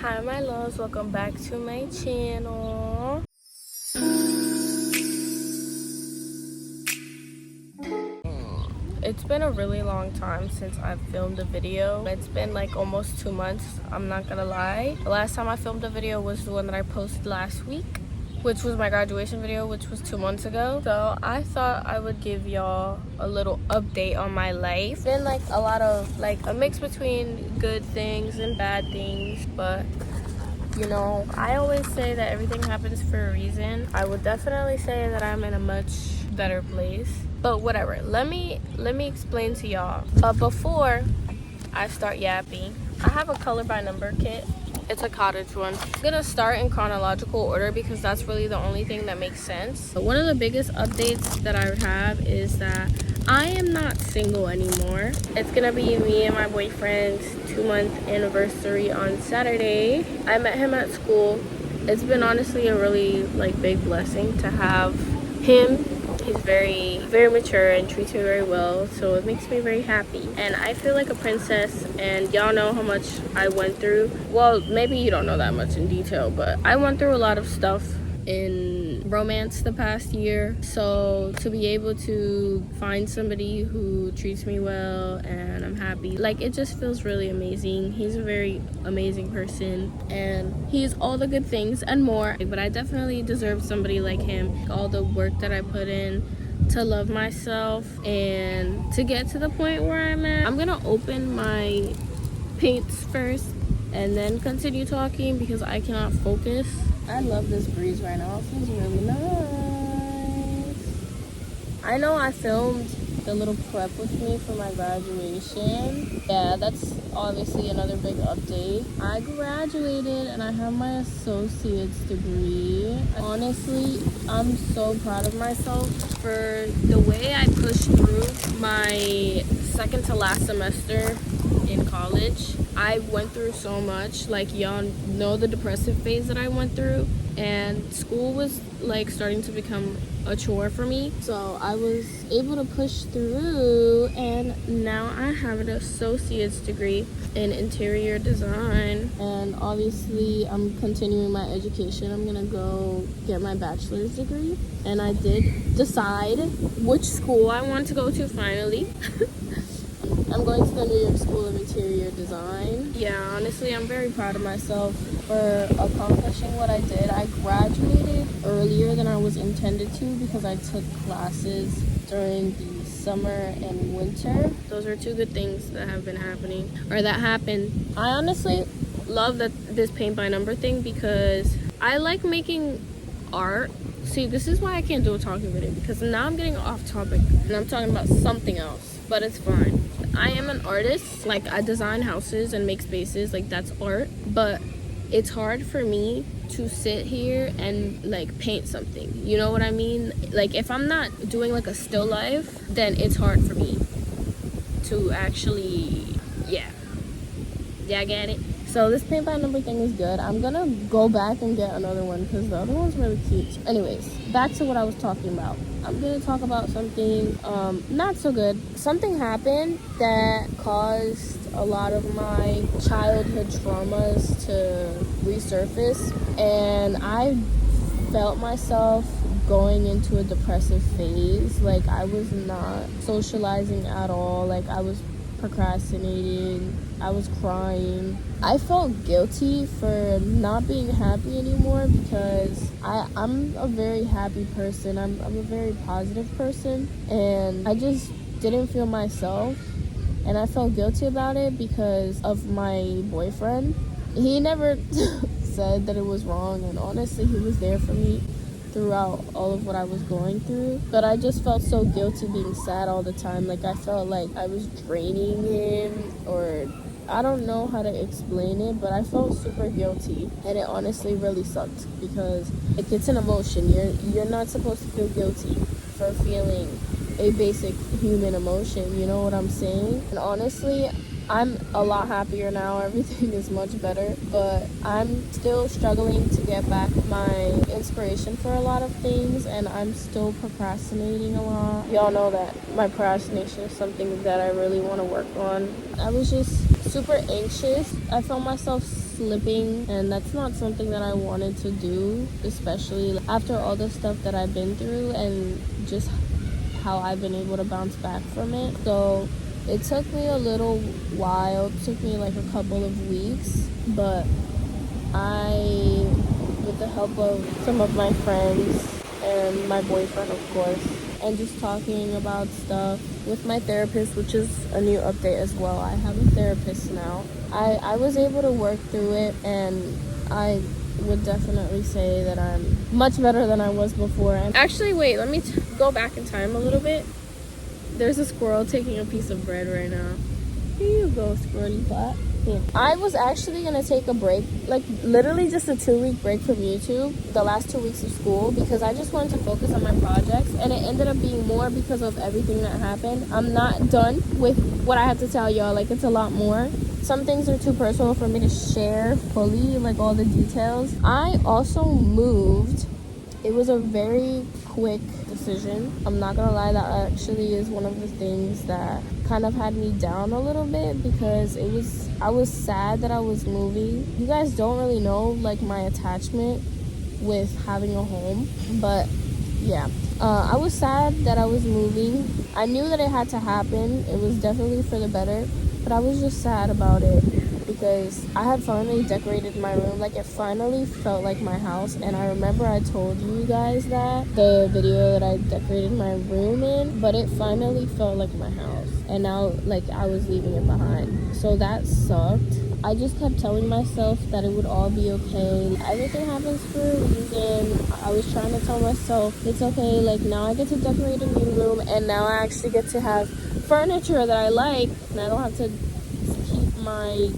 Hi my loves, welcome back to my channel. It's been a really long time since I've filmed a video. It's been like almost 2 months, I'm not gonna lie. The last time I filmed a video was the one that I posted last week, which was my graduation video, which was 2 months ago. So I thought I would give y'all a little update on my life. It's been like a lot of like a mix between good things and bad things, but you know, I always say that everything happens for a reason. I would definitely say that I'm in a much better place, but whatever. Let me explain to y'all. But before I start yapping, I have a color by number kit. It's a cottage one. I'm gonna start in chronological order because that's really the only thing that makes sense. But one of the biggest updates that I would have is that I am not single anymore. It's gonna be me and my boyfriend's 2-month anniversary on Saturday. I met him at school. It's been honestly a really like big blessing to have him. He's very mature and treats me very well, so it makes me very happy. And I feel like a princess, and y'all know how much I went through. Well, maybe you don't know that much in detail, but I went through a lot of stuff in romance the past year. So to be able to find somebody who treats me well and I'm happy, like, it just feels really amazing. He's a very amazing person and he's all the good things and more, but I definitely deserve somebody like him. All the work that I put in to love myself and to get to the point where I'm at. I'm gonna open my paints first and then continue talking because I cannot focus. I love this breeze right now. It feels really nice. I know I filmed the little prep with me for my graduation. Yeah, that's obviously another big update. I graduated and I have my associate's degree. Honestly, I'm so proud of myself for the way I pushed through my second to last semester in college. I went through so much, like, y'all know the depressive phase that I went through, and school was like starting to become a chore for me. So I was able to push through, and now I have an associate's degree in interior design, and obviously I'm continuing my education. I'm gonna go get my bachelor's degree, and I did decide which school I want to go to finally. I'm going to the New York School of Interior Design. Yeah, honestly, I'm very proud of myself for accomplishing what I did. I graduated earlier than I was intended to because I took classes during the summer and winter. Those are two good things that have been happening, or that happened. I honestly love this paint by number thing because I like making art. See, this is why I can't do a talking video, because now I'm getting off topic and I'm talking about something else, but it's fine. I am an artist. Like, I design houses and make spaces, like, that's art, but it's hard for me to sit here and like paint something, you know what I mean? Like, if I'm not doing like a still life, then it's hard for me to actually, yeah, I get it. So this paint by number thing is good. I'm gonna go back and get another one because the other one's really cute. Anyways, back to what I was talking about. I'm gonna talk about something not so good. Something happened that caused a lot of my childhood traumas to resurface, and I felt myself going into a depressive phase. Like, I was not socializing at all. Like, I was procrastinating, I was crying. I felt guilty for not being happy anymore because I'm a very happy person. I'm a very positive person, and I just didn't feel myself, and I felt guilty about it because of my boyfriend. He never said that it was wrong, and honestly, he was there for me throughout all of what I was going through, but I just felt so guilty being sad all the time. Like, I felt like I was draining him, or I don't know how to explain it, but I felt super guilty, and it honestly really sucked because like, it's an emotion. You're not supposed to feel guilty for feeling a basic human emotion, you know what I'm saying? And honestly, I'm a lot happier now. Everything is much better, but I'm still struggling to get back my inspiration for a lot of things, and I'm still procrastinating a lot. Y'all know that my procrastination is something that I really want to work on. I was just super anxious. I felt myself slipping, and that's not something that I wanted to do, especially after all the stuff that I've been through and just how I've been able to bounce back from it. So it took me a little while. It took me like a couple of weeks, but I, with the help of some of my friends and my boyfriend, of course, and just talking about stuff with my therapist, which is a new update as well. I have a therapist now. I was able to work through it, and I would definitely say that I'm much better than I was before. And actually, wait, let me go back in time a little bit. There's a squirrel taking a piece of bread right now. Here you go, squirrely butt. Yeah. I was actually gonna take a break, like literally just a 2-week break from YouTube, the last 2 weeks of school, because I just wanted to focus on my projects, and it ended up being more because of everything that happened. I'm not done with what I have to tell y'all. Like, it's a lot more. Some things are too personal for me to share fully, like all the details. I also moved. It was a very quick decision. I'm not gonna lie, that actually is one of the things that kind of had me down a little bit, because I was sad that I was moving. You guys don't really know like my attachment with having a home, but yeah, I was sad that I was moving. I knew that it had to happen. It was definitely for the better, but I was just sad about it because I had finally decorated my room. Like, it finally felt like my house. And I remember I told you guys that the video that I decorated my room in, but it finally felt like my house, and now like I was leaving it behind. So that sucked. I just kept telling myself that it would all be okay. Everything happens for a reason. I was trying to tell myself it's okay. Like, now I get to decorate a new room, and now I actually get to have furniture that I like, and I don't have to keep my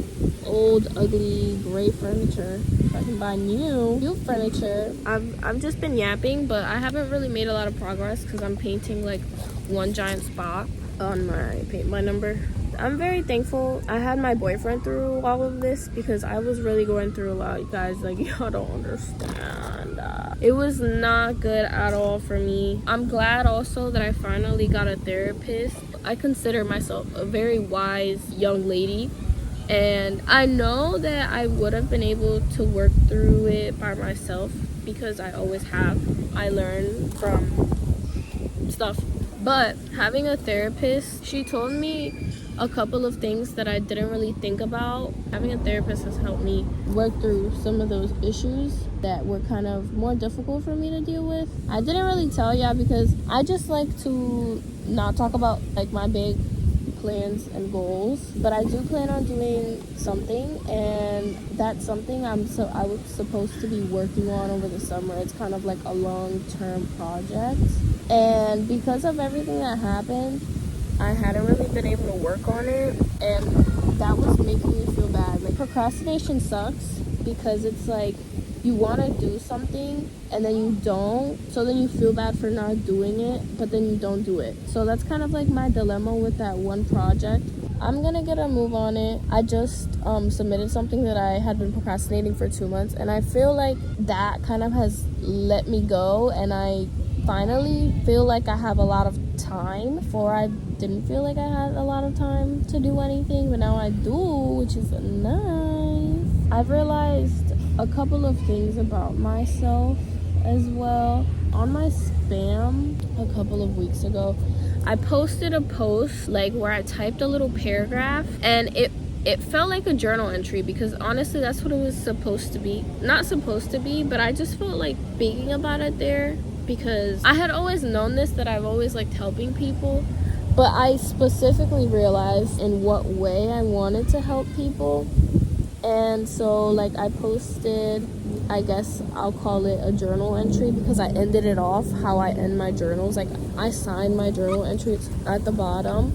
old ugly gray furniture. So I can buy new furniture. I've just been yapping, but I haven't really made a lot of progress because I'm painting like one giant spot on my paint by number. I'm very thankful I had my boyfriend through all of this, because I was really going through a lot, you guys. Like, y'all don't understand. It was not good at all for me. I'm glad also that I finally got a therapist. I consider myself a very wise young lady, and I know that I would have been able to work through it by myself, because I always have. I learn from stuff. But having a therapist, she told me a couple of things that I didn't really think about. Having a therapist has helped me work through some of those issues that were kind of more difficult for me to deal with. I didn't really tell y'all because I just like to not talk about like my big plans and goals, but I do plan on doing something, and that's something I was supposed to be working on over the summer. It's kind of like a long-term project, and because of everything that happened, I hadn't really been able to work on it, and that was making me feel bad. Like, procrastination sucks because it's like you want to do something and then you don't, so then you feel bad for not doing it, but then you don't do it. So that's kind of like my dilemma with that one project. I'm gonna get a move on it. I just submitted something that I had been procrastinating for 2 months, and I feel like that kind of has let me go, and I finally feel like I have a lot of time. Before, I didn't feel like I had a lot of time to do anything, but now I do, which is nice. I've realized a couple of things about myself as well. On my spam a couple of weeks ago, I posted a post like where I typed a little paragraph, and it felt like a journal entry, because honestly that's what it was supposed to be. Not supposed to be, but I just felt like speaking about it there, because I had always known this, that I've always liked helping people, but I specifically realized in what way I wanted to help people. And so like I posted, I guess I'll call it a journal entry, because I ended it off how I end my journals. Like, I signed my journal entries at the bottom.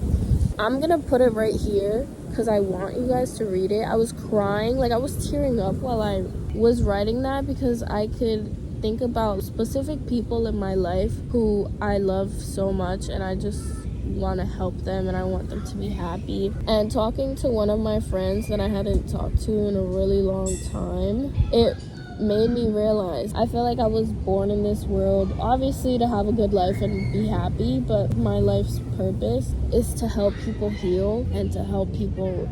I'm gonna put it right here because I want you guys to read it. I was crying, like I was tearing up while I was writing that, because I could think about specific people in my life who I love so much, and I just want to help them, and I want them to be happy. And talking to one of my friends that I hadn't talked to in a really long time, it made me realize I feel like I was born in this world obviously to have a good life and be happy, but my life's purpose is to help people heal and to help people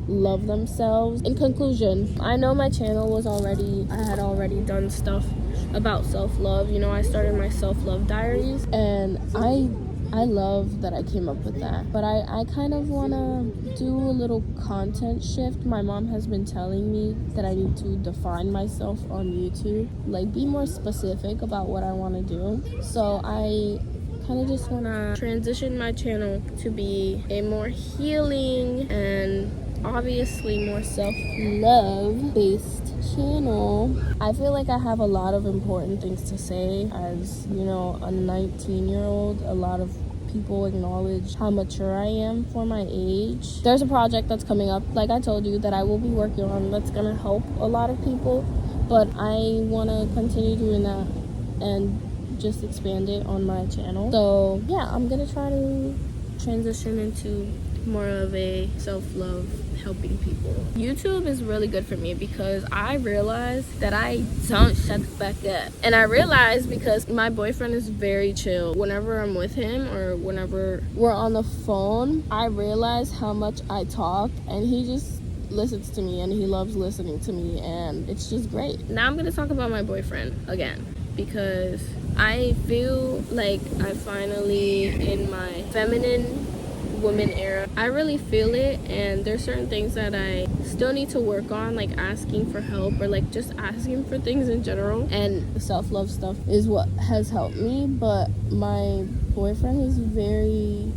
love themselves. In conclusion, I know my channel I had already done stuff about self-love. You know, I started my self-love diaries, and I love that I came up with that. But I kind of want to do a little content shift. My mom has been telling me that I need to define myself on YouTube, like be more specific about what I want to do. So I kind of just want to transition my channel to be a more healing and obviously more self-love based channel. I feel like I have a lot of important things to say. As you know, a 19-year-old, a lot of people acknowledge how mature I am for my age. There's a project that's coming up, like I told you, that I will be working on that's gonna help a lot of people, but I want to continue doing that and just expand it on my channel. So yeah, I'm gonna try to transition into more of a self-love, helping people. YouTube is really good for me because I realized that I don't shut the fuck up. And I realized because my boyfriend is very chill. Whenever I'm with him or whenever we're on the phone, I realize how much I talk, and he just listens to me and he loves listening to me, and it's just great. Now I'm gonna talk about my boyfriend again because I feel like I finally in my feminine woman era. I really feel it, and there's certain things that I still need to work on, like asking for help or like just asking for things in general, and the self-love stuff is what has helped me. But my boyfriend is a very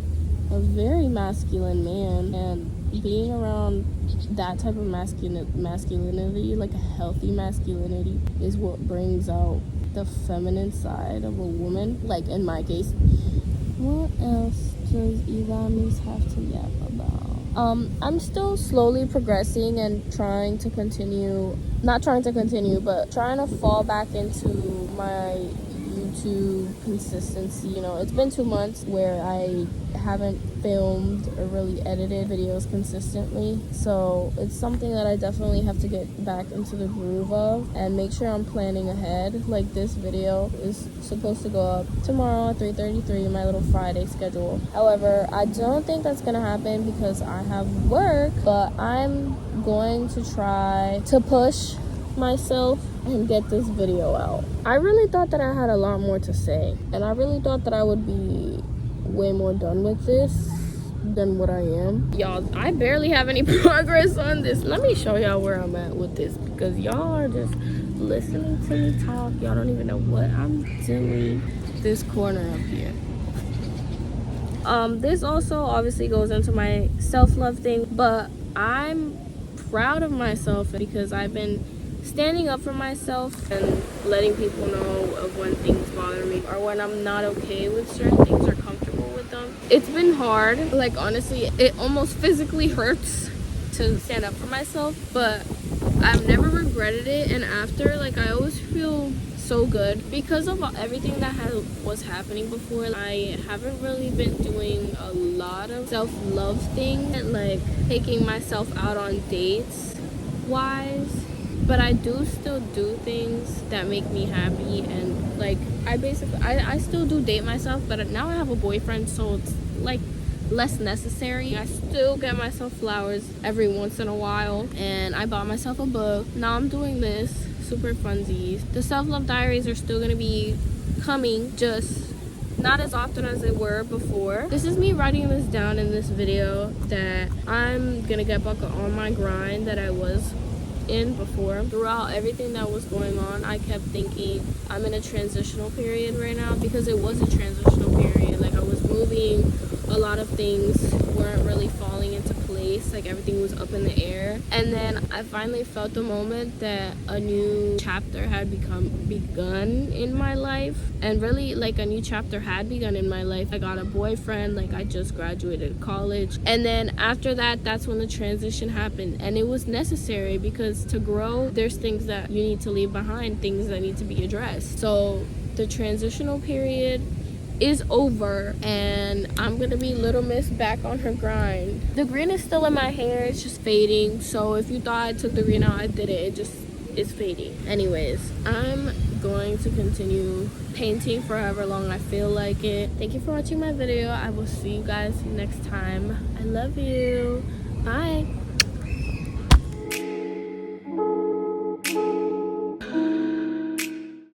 masculine man, and being around that type of masculinity, like a healthy masculinity, is what brings out the feminine side of a woman, like in my case. What else does Hidamis have to yap about? I'm still slowly progressing and trying to fall back into my YouTube consistency. You know, it's been 2 months where I haven't filmed or really edited videos consistently, so it's something that I definitely have to get back into the groove of and make sure I'm planning ahead. Like, this video is supposed to go up tomorrow at 3:33, my little Friday schedule. However, I don't think that's gonna happen because I have work, but I'm going to try to push myself and get this video out. I really thought that I had a lot more to say, and I really thought that I would be way more done with this than what I am. Y'all, I barely have any progress on this. Let me show y'all where I'm at with this, because y'all are just listening to me talk. Y'all don't even know what I'm doing. This corner up here. This also obviously goes into my self-love thing, but I'm proud of myself because I've been standing up for myself and letting people know of when things bother me or when I'm not okay with certain things or comfortable with them. It's been hard. Like, honestly, it almost physically hurts to stand up for myself, but I've never regretted it. And after, like, I always feel so good because of everything that was happening before. I haven't really been doing a lot of self-love things, like taking myself out on dates wise, but I do still do things that make me happy. And like, I still do date myself, but now I have a boyfriend, so it's like less necessary. I still get myself flowers every once in a while, and I bought myself a book. Now I'm doing this, super funsies. The self-love diaries are still gonna be coming, just not as often as they were before. This is me writing this down in this video, that I'm gonna get back on my grind that I was in before. Throughout everything that was going on, I kept thinking I'm in a transitional period right now, because it was a transitional period. Like, I was moving, a lot of things weren't really falling into place, like everything was up in the air. And then I finally felt the moment that a new chapter had begun in my life, and really, like, a new chapter had begun in my life. I got a boyfriend, like, I just graduated college, and then after that, that's when the transition happened. And it was necessary, because to grow, there's things that you need to leave behind, things that need to be addressed. So the transitional period is over, and I'm gonna be Little Miss back on her grind. The green is still in my hair, it's just fading. So if you thought I took the green out, I didn't. It's fading. Anyways, I'm going to continue painting for however long I feel like it. Thank you for watching my video. I will see you guys next time. I love you. Bye.